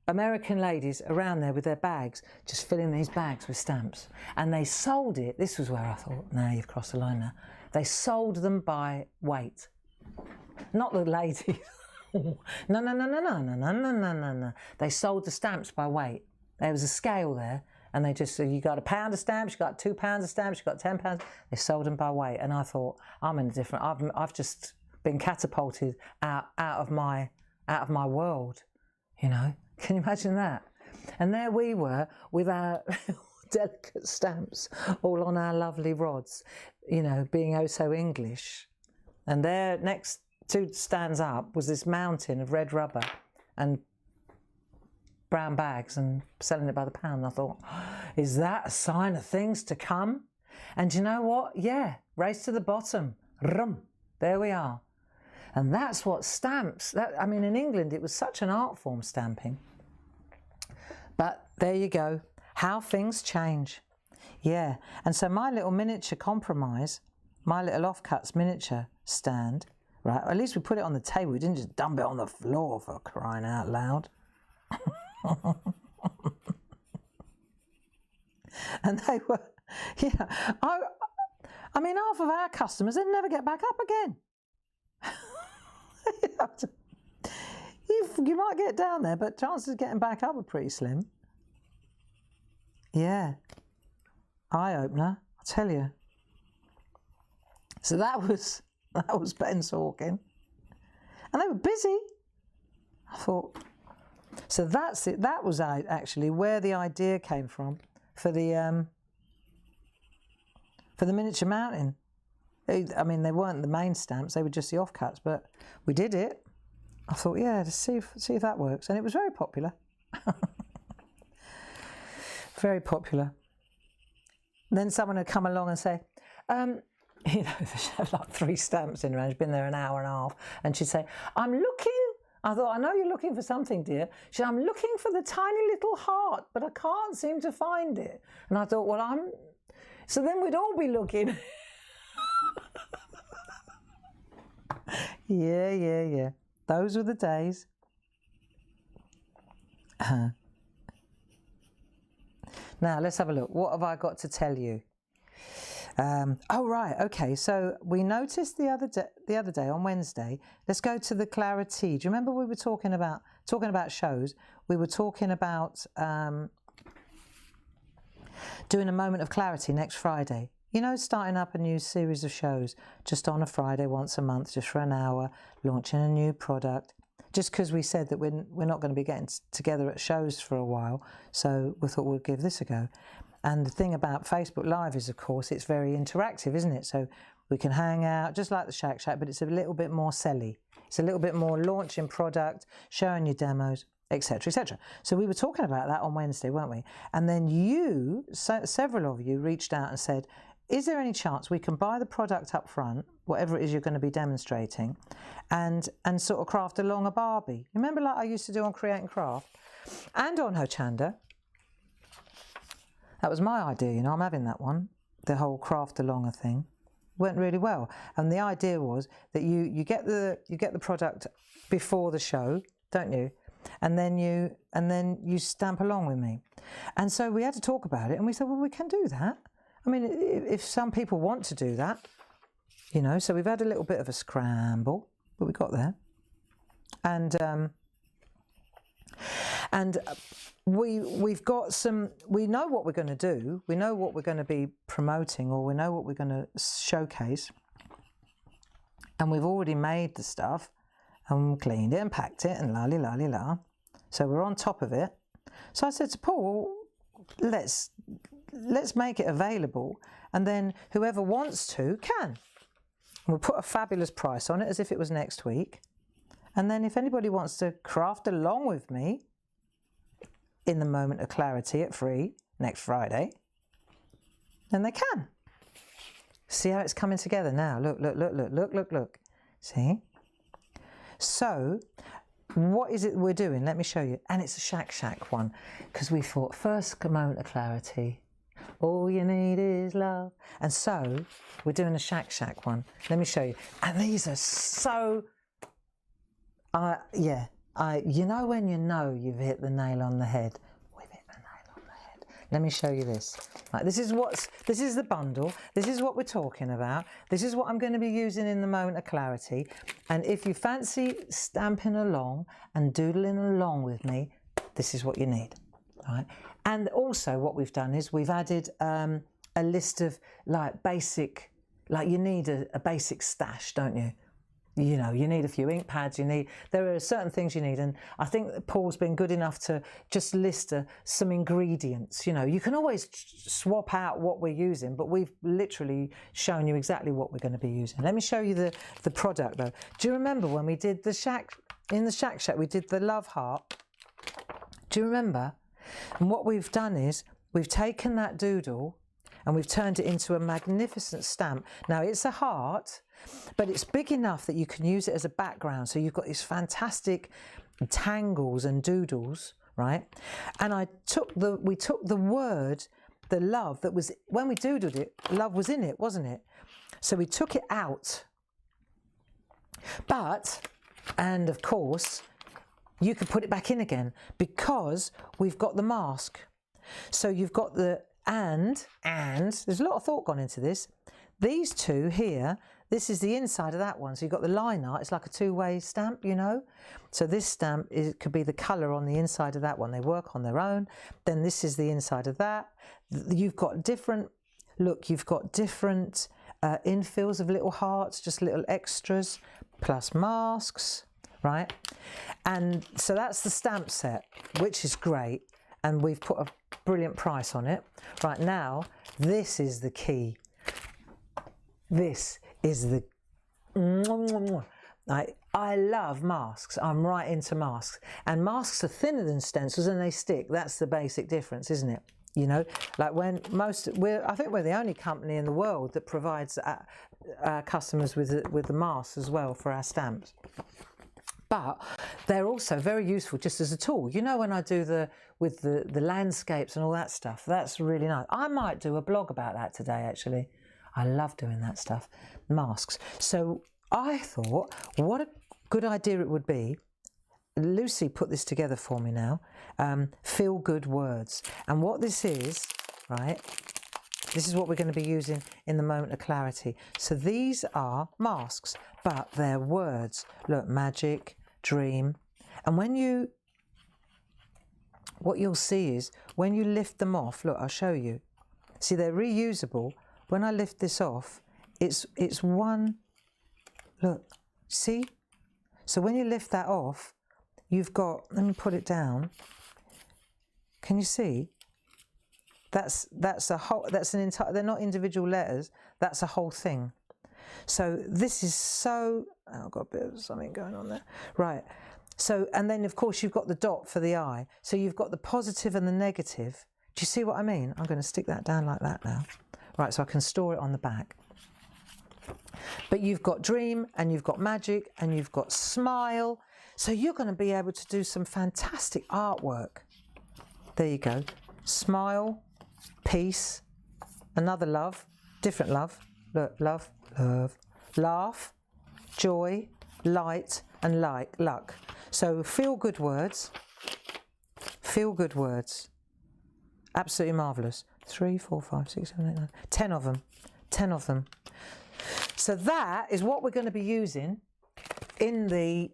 American ladies around there with their bags, just filling these bags with stamps. And they sold it. This was where I thought, no, you've crossed the line now. They sold them by weight. Not the ladies. No. They sold the stamps by weight. There was a scale there. And they just said, you got £1 of stamps, you got £2 of stamps, you got £10. They sold them by weight. And I thought, I'm in a different, I've just been catapulted out of my world, you know. Can you imagine that? And there we were with our delicate stamps all on our lovely rods, you know, being oh so English. And there, next 2 stands up, was this mountain of red rubber and brown bags and selling it by the pound. I thought, is that a sign of things to come? And you know what? Yeah, race to the bottom. Rum. There we are. And that's what stamps, I mean, in England, it was such an art form, stamping. But there you go. How things change. Yeah. And so my little miniature compromise, my little offcuts miniature stand, right? At least we put it on the table. We didn't just dump it on the floor, for crying out loud. And they were, you know, I mean, half of our customers, they'd never get back up again. You might get down there, but chances of getting back up are pretty slim. Yeah, eye-opener, I tell you. So that was Ben Sorkin, and they were busy. I thought, So that's it. That was actually where the idea came from for the miniature mountain. I mean, they weren't the main stamps; they were just the offcuts. But we did it. I thought, yeah, to see if that works, and it was very popular. Very popular. Then someone would come along and say, you know, she had like 3 stamps in her hand. She'd been there an hour and a half, and she'd say, "I'm looking." I thought, "I know you're looking for something, dear." She said, "I'm looking for the tiny little heart, but I can't seem to find it." And I thought, well, so then we'd all be looking. Yeah. Those were the days. Now, let's have a look. What have I got to tell you? Oh, right. Okay. So we noticed the other day on Wednesday. Let's go to the clarity. Do you remember we were talking about shows? We were talking about doing a moment of clarity next Friday. You know, starting up a new series of shows just on a Friday once a month, just for an hour, launching a new product. Just because we said that we're not going to be getting together at shows for a while, so we thought we'd give this a go. And the thing about Facebook Live is, of course, it's very interactive, isn't it? So we can hang out, just like the SHAC, but it's a little bit more selly. It's a little bit more launching product, showing you demos, etc., etc. So we were talking about that on Wednesday, weren't we? And then several of you reached out and said, is there any chance we can buy the product up front, whatever it is you're going to be demonstrating, and sort of craft along a Barbie? Remember, like I used to do on Create and Craft and on Hochanda? That was my idea, you know. I'm having that one, the whole craft along a thing. Went really well, and the idea was that you get the product before the show, don't you? And then you stamp along with me. And so we had to talk about it, and we said, well, we can do that. I mean, if some people want to do that, you know. So we've had a little bit of a scramble, but we got there, and we've got some. We know what we're going to do. We know what we're going to be promoting, or we know what we're going to showcase, and we've already made the stuff and cleaned it and packed it and la. So we're on top of it. So I said to Paul, let's make it available, and then whoever wants to can. We'll put a fabulous price on it as if it was next week. And then if anybody wants to craft along with me in the moment of clarity at free next Friday, then they can. See how it's coming together now? Look. See? So, what is it we're doing? Let me show you. And it's a SHAC one, because we thought first moment of clarity. All you need is love. And so we're doing a SHAC one. Let me show you. And these are so, you know when you know you've hit the nail on the head. We've hit the nail on the head. Let me show you this. Right, this is the bundle. This is what we're talking about. This is what I'm going to be using in the moment of clarity. And if you fancy stamping along and doodling along with me, this is what you need. Right? And also what we've done is we've added a list of like basic, like you need a basic stash, don't you? You know, you need a few ink pads, there are certain things you need. And I think that Paul's been good enough to just list some ingredients. You know, you can always swap out what we're using, but we've literally shown you exactly what we're going to be using. Let me show you the product though. Do you remember when we did the SHAC, in the SHAC, we did the love heart? Do you remember? And what we've done is we've taken that doodle and we've turned it into a magnificent stamp. Now it's a heart, but it's big enough that you can use it as a background. So you've got these fantastic tangles and doodles, right? And we took the word, the love that was, when we doodled it, love was in it, wasn't it? So we took it out. And of course, you could put it back in again because we've got the mask. So you've got and there's a lot of thought gone into this. These two here, this is the inside of that one. So you've got the line art, it's like a two-way stamp, you know. So this stamp could be the colour on the inside of that one. They work on their own. Then this is the inside of that. You've got different infills of little hearts, just little extras, plus masks. right? And so that's the stamp set, which is great. And we've put a brilliant price on it. Right now, this is the key. This is the... I love masks. I'm right into masks. And masks are thinner than stencils and they stick. That's the basic difference, isn't it? You know, like when I think we're the only company in the world that provides customers with the masks as well for our stamps. But they're also very useful just as a tool. You know, when I do with the landscapes and all that stuff, that's really nice. I might do a blog about that today, actually. I love doing that stuff, masks. So I thought, what a good idea it would be. Lucy put this together for me now. Feel good words. And what this is, right, this is what we're going to be using in the moment of clarity. So these are masks, but they're words. Look, magic, dream. And what you'll see is when you lift them off, look, I'll show you. See, they're reusable. When I lift this off, it's one, look, see? So when you lift that off, you've got, let me put it down. Can you see? That's an entire, they're not individual letters, that's a whole thing. So this is so, oh, I've got a bit of something going on there. Right, so, and then of course you've got the dot for the eye. So you've got the positive and the negative. Do you see what I mean? I'm going to stick that down like that now. Right, so I can store it on the back. But you've got dream and you've got magic and you've got smile. So you're going to be able to do some fantastic artwork. There you go. Smile, peace, another love, different love. Look, love, love, laugh, joy, light, and luck. So feel good words. Feel good words. Absolutely marvellous. 3, 4, 5, 6, 7, 8, 9, 10 of them. 10 of them. So that is what we're going to be using in the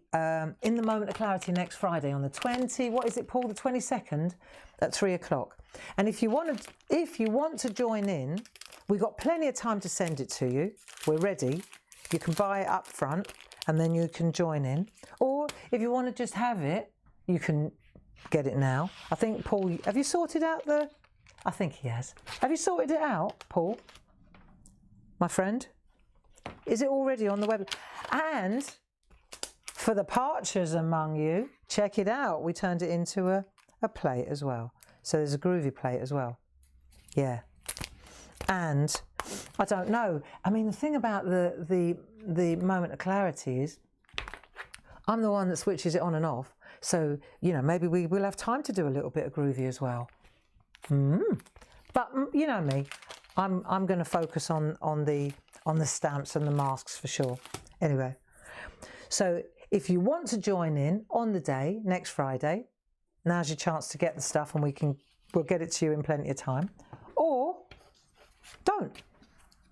moment of clarity next Friday on the 20. What is it, Paul? The 22nd at 3 o'clock. And if you want to join in, we've got plenty of time to send it to you. We're ready. You can buy it up front and then you can join in. Or if you want to just have it, you can get it now. I think, Paul, have you sorted out the... I think he has. Have you sorted it out, Paul? My friend? Is it already on the web? And for the parchers among you, check it out. We turned it into a plate as well. So there's a groovy plate as well. Yeah. And I don't know. I mean, the thing about the moment of clarity is I'm the one that switches it on and off. So, you know, maybe we will have time to do a little bit of groovy as well. But you know me, I'm going to focus on the stamps and the masks for sure. Anyway, so if you want to join in on the day next Friday, now's your chance to get the stuff, and we'll get it to you in plenty of time. Or don't.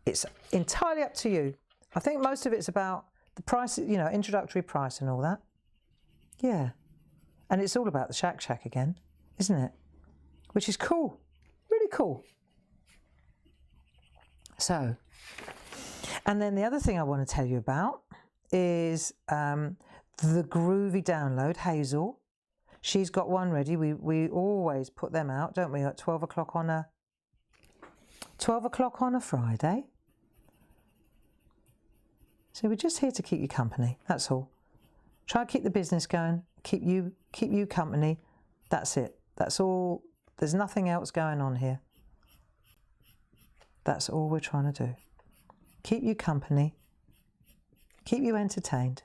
It's entirely up to you. I think most of it's about the price, you know, introductory price and all that. Yeah, and it's all about the SHAC again, isn't it? Which is cool, really cool. So, and then the other thing I want to tell you about is the groovy download, Hazel. She's got one ready. We always put them out, don't we, at 12 o'clock on a Friday. So we're just here to keep you company, that's all. Try to keep the business going, keep you company. That's it. That's all. There's nothing else going on here. That's all we're trying to do. Keep you company, keep you entertained,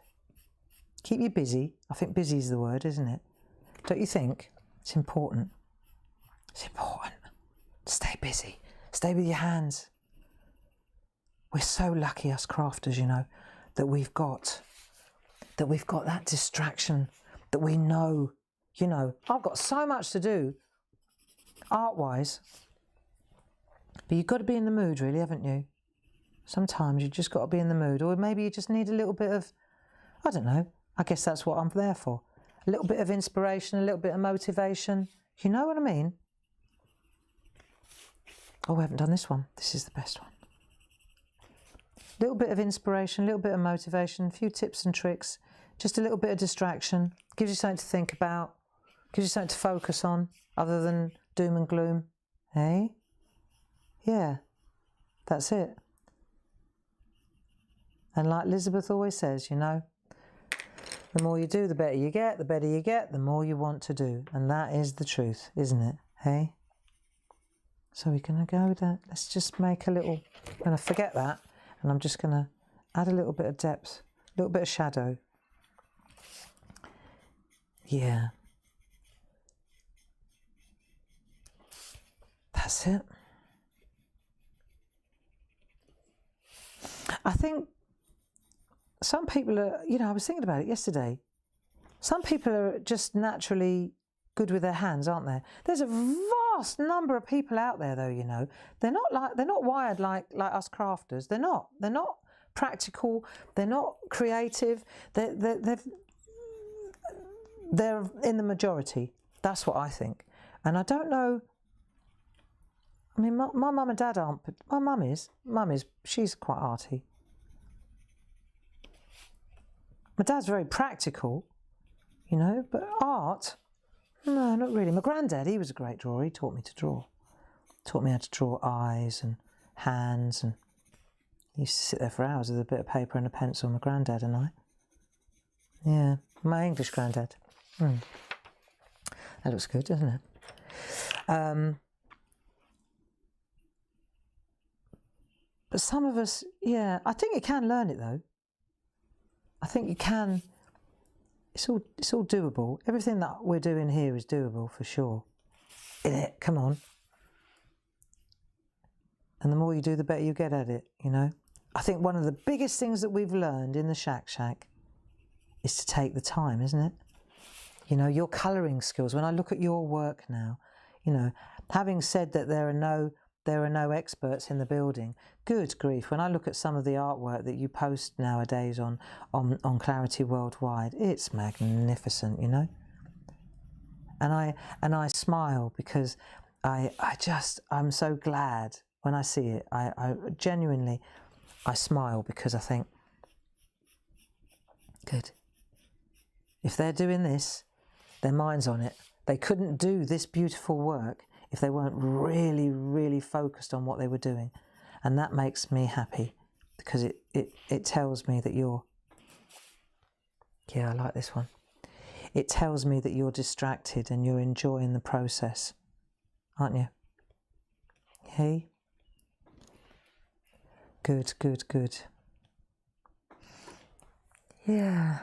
keep you busy. I think busy is the word, isn't it? Don't you think? It's important. It's important. Stay busy. Stay with your hands. We're so lucky, us crafters, you know, that we've got that distraction, that we know, you know, I've got so much to do art-wise, but you've got to be in the mood, really, haven't you? Sometimes you just got to be in the mood, or maybe you just need a little bit of, I don't know, I guess that's what I'm there for. A little bit of inspiration, a little bit of motivation. You know what I mean? Oh, we haven't done this one. This is the best one. A little bit of inspiration, a little bit of motivation, a few tips and tricks, Just a little bit of distraction. Gives you something to think about. Gives you something to focus on other than doom and gloom. Hey? Yeah, that's it. And like Elizabeth always says, you know, the more you do, the better you get. The better you get, the more you want to do. And that is the truth, isn't it? Hey? So we're going to go with that. Let's just make a little, I'm going to forget that. And I'm just going to add a little bit of depth, a little bit of shadow. Yeah. That's it. I think some people are, you know, I was thinking about it yesterday. Some people are just naturally good with their hands, aren't there? There's a vast number of people out there, though, you know. They're not wired like us crafters. They're not practical. They're not creative. They're in the majority. That's what I think. And I don't know. I mean, my mum and dad aren't, but my mum is. She's quite arty. My dad's very practical, you know, but art, no, not really. My granddad, he was a great drawer. He taught me to draw. Taught me how to draw eyes and hands, and he used to sit there for hours with a bit of paper and a pencil, my granddad and I. Yeah, my English granddad. That looks good, doesn't it? But some of us, yeah, I think you can learn it though. I think you can. It's all doable. Everything that we're doing here is doable for sure. Isn't it? Come on. And the more you do, the better you get at it, you know. I think one of the biggest things that we've learned in the SHAC is to take the time, isn't it? You know, your colouring skills. When I look at your work now, you know, having said that there are no experts in the building. Good grief, when I look at some of the artwork that you post nowadays on Clarity Worldwide, it's magnificent, you know. And I smile because I'm so glad when I see it. I genuinely smile because I think, good. If they're doing this, their mind's on it. They couldn't do this beautiful work if they weren't really, really focused on what they were doing. And that makes me happy because it tells me that you're, yeah, I like this one. It tells me that you're distracted and you're enjoying the process, aren't you? Hey? Good, good, good. Yeah.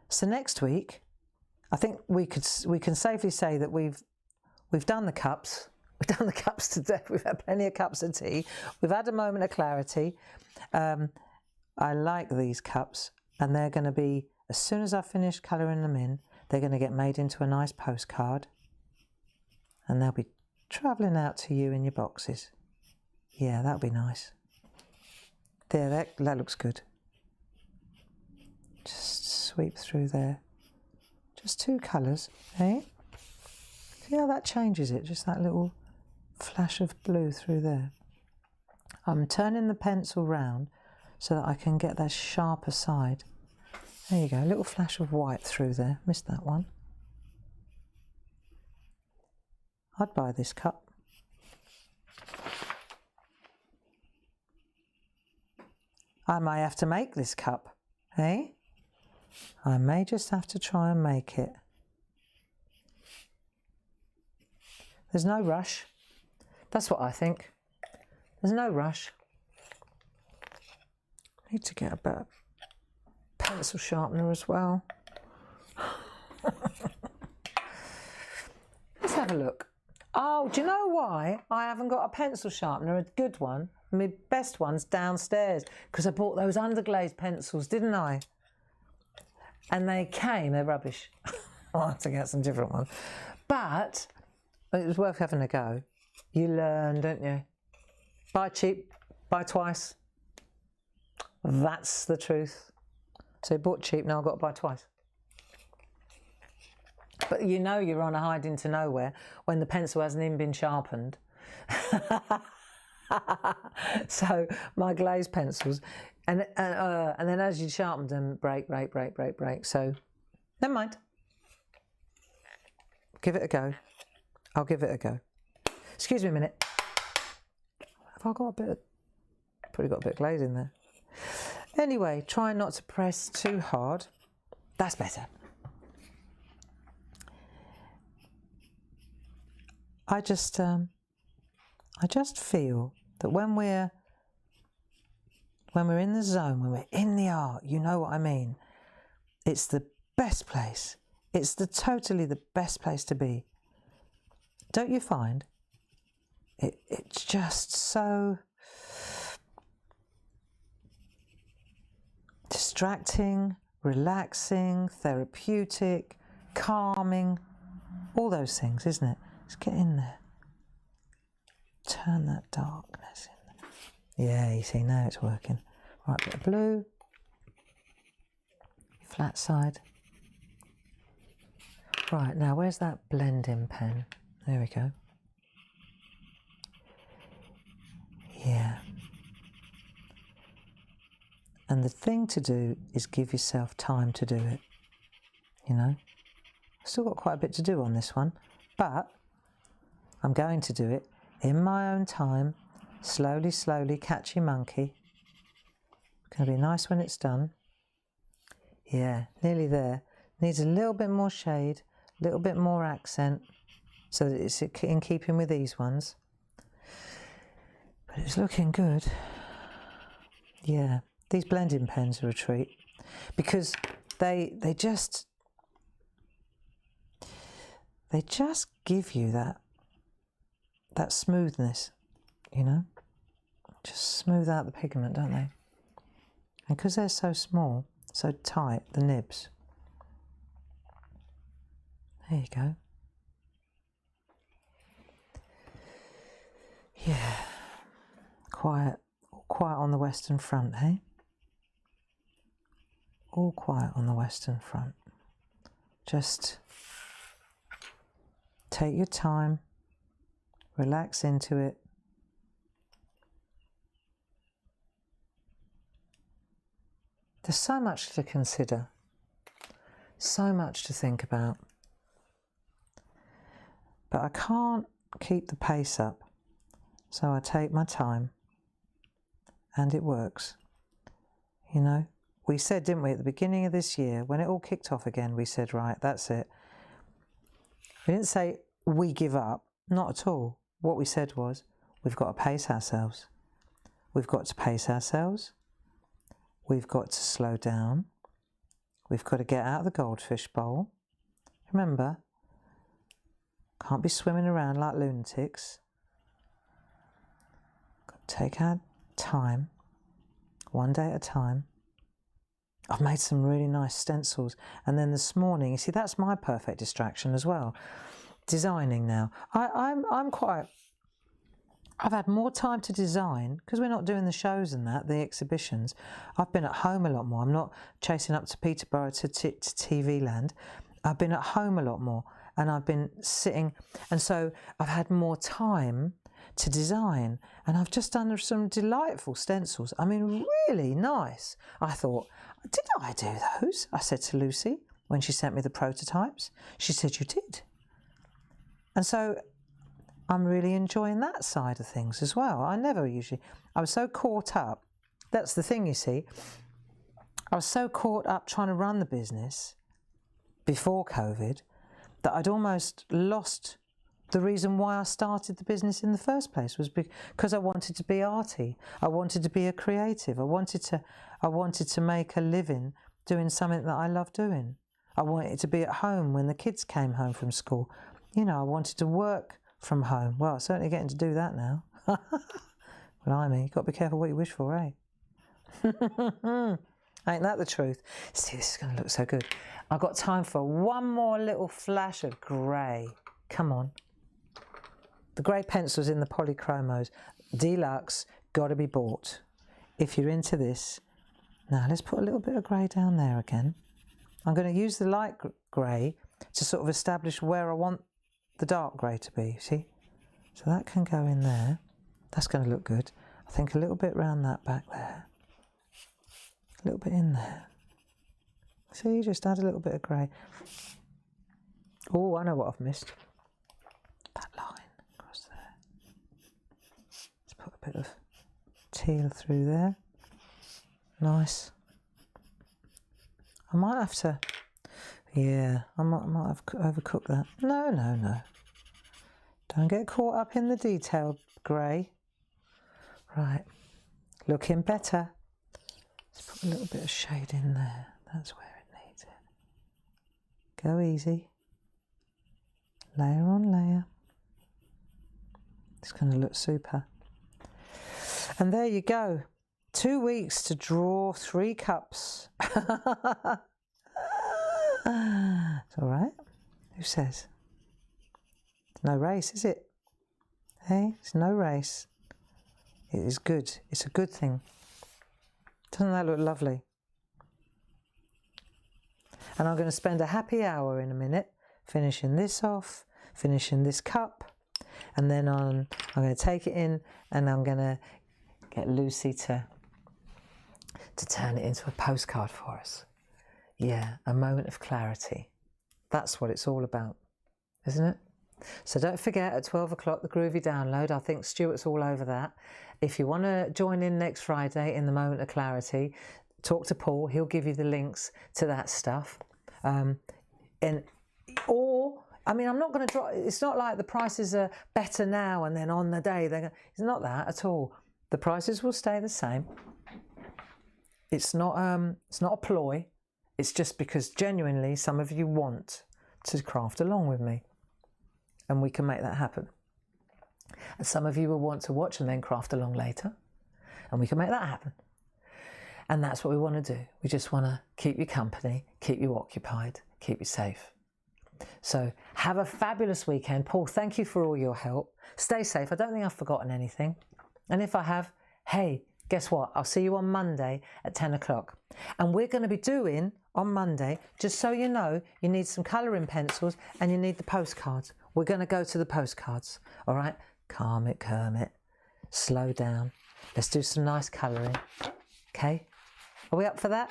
So next week, I think we can safely say that we've done the cups. We've done the cups to death. We've had plenty of cups of tea. We've had a moment of clarity. I like these cups, and they're going to be, as soon as I finish colouring them in, they're going to get made into a nice postcard, and they'll be travelling out to you in your boxes. Yeah, that'll be nice. There, that looks good. Just sweep through there. Just two colours, eh? See how that changes it? Just that little flash of blue through there. I'm turning the pencil round so that I can get that sharper side. There you go, a little flash of white through there. Missed that one. I'd buy this cup. I may have to make this cup, eh? I may just have to try and make it. There's no rush. That's what I think. There's no rush. Need to get a bit of pencil sharpener as well. Let's have a look. Oh, do you know why I haven't got a pencil sharpener, a good one? My best one's downstairs, because I bought those underglazed pencils, didn't I? And they came, they're rubbish. I'll have to get some different ones. But it was worth having a go. You learn, don't you? Buy cheap, buy twice. That's the truth. So bought cheap, now I've got to buy twice. But you know you're on a hide into nowhere when the pencil hasn't even been sharpened. So my glazed pencils, And then as you sharpen them, break. So, never mind. Give it a go. I'll give it a go. Excuse me a minute. Have I got a bit of... Probably got a bit of glaze in there. Anyway, try not to press too hard. That's better. I just feel that when we're in the zone, when we're in the art, you know what I mean. It's the best place. It's totally the best place to be. Don't you find? It's just so distracting, relaxing, therapeutic, calming, all those things, isn't it? Let's get in there. Turn that darkness in there. Yeah, you see, now it's working. Right, bit of blue. Flat side. Right, now where's that blending pen? There we go. Yeah. And the thing to do is give yourself time to do it. You know? I've still got quite a bit to do on this one, but I'm going to do it in my own time, slowly, catchy monkey. It's going to be nice when it's done. Yeah, nearly there. Needs a little bit more shade, a little bit more accent, so that it's in keeping with these ones. But it's looking good. Yeah, these blending pens are a treat because they just give you that smoothness, you know. Just smooth out the pigment, don't they? And because they're so small, so tight, the nibs. There you go. Yeah, quiet on the western front, hey? All quiet on the western front. Just take your time, relax into it. There's so much to consider, so much to think about. But I can't keep the pace up, so I take my time, and it works. You know, we said, didn't we, at the beginning of this year, when it all kicked off again, we said, right, that's it. We didn't say we give up, not at all. What we said was, we've got to pace ourselves. We've got to pace ourselves. We've got to slow down. We've got to get out of the goldfish bowl. Remember, can't be swimming around like lunatics. Got to take our time, one day at a time. I've made some really nice stencils. And then this morning, you see, that's my perfect distraction as well. Designing now. I've had more time to design because we're not doing the shows and that, the exhibitions. I've been at home a lot more. I'm not chasing up to Peterborough to TV land. I've been at home a lot more and I've been sitting. And so I've had more time to design and I've just done some delightful stencils. I mean, really nice. I thought, did I do those? I said to Lucy when she sent me the prototypes. She said, you did. And so I'm really enjoying that side of things as well. I was so caught up. That's the thing, you see. I was so caught up trying to run the business before COVID that I'd almost lost the reason why I started the business in the first place, was because I wanted to be arty. I wanted to be a creative. I wanted to make a living doing something that I love doing. I wanted to be at home when the kids came home from school. You know, I wanted to work from home. Well, I'm certainly getting to do that now. Blimey, you've got to be careful what you wish for, eh? Ain't that the truth? See, this is going to look so good. I've got time for one more little flash of grey. Come on. The grey pencils in the polychromos. Deluxe, got to be bought. If you're into this. Now, let's put a little bit of grey down there again. I'm going to use the light grey to sort of establish where I want the dark grey to be, see? So that can go in there. That's going to look good. I think a little bit round that back there. A little bit in there. See, just add a little bit of grey. Oh, I know what I've missed. That line across there. Let's put a bit of teal through there. Nice. I might have to, yeah, I might have overcooked that. No, no, no. Don't get caught up in the detail, grey. Right, looking better. Let's put a little bit of shade in there. That's where it needs it. Go easy. Layer on layer. It's going to look super. And there you go. 2 weeks to draw 3 cups. It's all right. Who says? It's no race, is it? Hey, it's no race. It is good. It's a good thing. Doesn't that look lovely? And I'm going to spend a happy hour in a minute finishing this off, finishing this cup, and then I'm going to take it in and I'm going to get Lucy to turn it into a postcard for us. Yeah, a moment of clarity. That's what it's all about, isn't it? So don't forget, at 12 o'clock, the Groovy Download. I think Stuart's all over that. If you want to join in next Friday in the Moment of Clarity, talk to Paul. He'll give you the links to that stuff. I mean, I'm not going to drop. It's not like the prices are better now and then on the day. It's not that at all. The prices will stay the same. It's not a ploy. It's just because genuinely some of you want to craft along with me. And we can make that happen. And some of you will want to watch and then craft along later. And we can make that happen. And that's what we want to do. We just want to keep you company, keep you occupied, keep you safe. So have a fabulous weekend. Paul, thank you for all your help. Stay safe. I don't think I've forgotten anything. And if I have, hey, guess what? I'll see you on Monday at 10 o'clock. And we're going to be doing on Monday, just so you know, you need some colouring pencils and you need the postcards. We're going to go to the postcards, all right? Calm it, Kermit. Slow down. Let's do some nice colouring, okay? Are we up for that?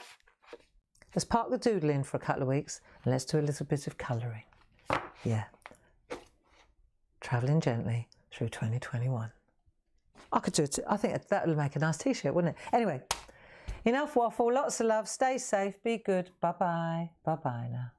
Let's park the doodling for a couple of weeks and let's do a little bit of colouring. Yeah. Travelling gently through 2021. I could do it. I think that would make a nice t-shirt, wouldn't it? Anyway, enough waffle. Lots of love. Stay safe. Be good. Bye-bye. Bye-bye now.